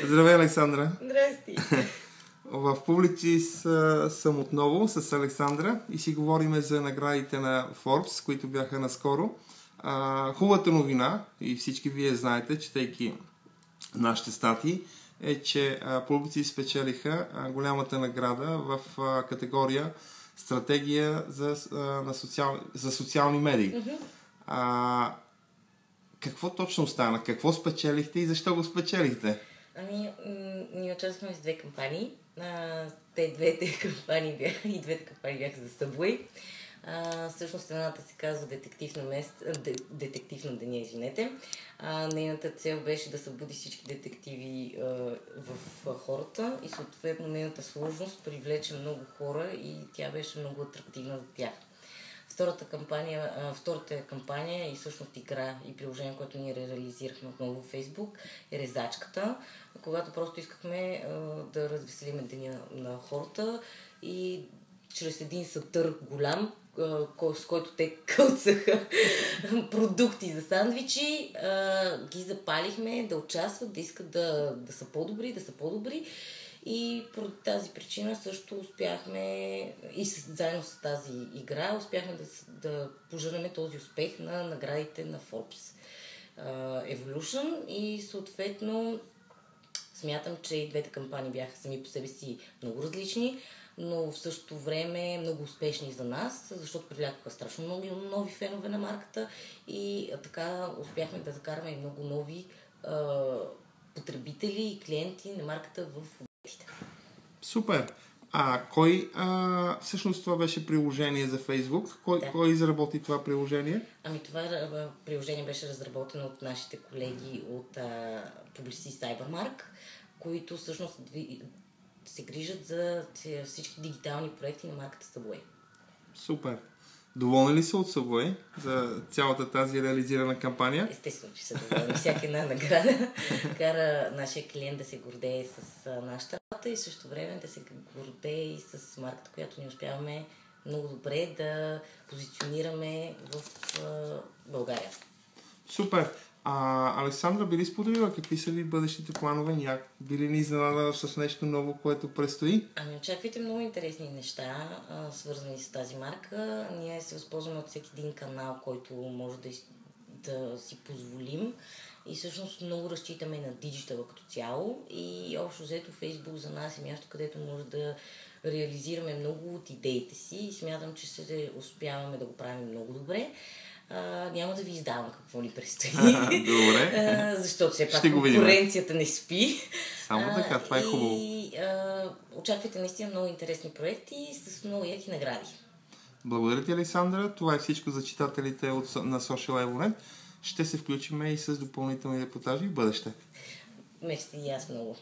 Здравей, Александра! Здрасти! В Publicis съм отново с Александра и си говорим за наградите на Forbes, които бяха наскоро. Хубавата новина, и всички вие знаете, четейки нашите статии, е, че Publicis спечелиха голямата награда в категория стратегия за социални медии. Какво точно стана? Какво спечелихте и защо го спечелихте? Ние участвахме с две кампании. Двете кампании бяха за Subway. Всъщност едната се казва детектив на деня, извинете. Нейната цел беше да събуди всички детективи в хората и съответно нейната сложност привлече много хора и тя беше много атрактивна за тях. Втората кампания и всъщност игра и приложение, което ние реализирахме отново в Facebook, е Резачката, когато просто искахме да развеселим деня на хората и чрез един сатър голям, с който те кълцаха продукти за сандвичи, ги запалихме да участват, да искат да са по-добри. И по тази причина също успяхме и заедно с тази игра успяхме да пожърнем този успех на наградите на Forbes Evolution и съответно смятам, че и двете кампании бяха сами по себе си много различни, но в същото време много успешни за нас, защото привлякоха страшно много нови фенове на марката и така успяхме да закараме и много нови потребители и клиенти на марката в обектите. Супер! Всъщност това беше приложение за Facebook. Кой изработи това приложение? Това приложение беше разработено от нашите колеги от Publicis Cybermark, които всъщност се грижат за всички дигитални проекти на марката Subway. Супер! Доволни ли са от Subway за цялата тази реализирана кампания? Естествено, че са доволни. Всяка една награда кара нашия клиент да се гордее с нашата работа и също време да се гордее и с марката, която ни успяваме много добре да позиционираме в България. Супер! Александра, би ли споделила какви са ви бъдещите планове? Би ли ни изненадала с нещо ново, което предстои? Очаквайте много интересни неща, свързани с тази марка. Ние се възползваме от всеки един канал, който може да си позволим. И всъщност много разчитаме на диджитала като цяло. И общо взето Facebook за нас е място, където може да реализираме много от идеите си. И смятам, че се успяваме да го правим много добре. Няма да ви издавам какво ни предстои. Добре. Защото все пак конкуренцията не спи. Само така, това е хубаво. И очаквайте наистина много интересни проекти с много яки награди. Благодаря ти, Александра. Това е всичко за читателите на Social Evonet. Ще се включим и с допълнителни репортажи в бъдеще. Мерси и аз много.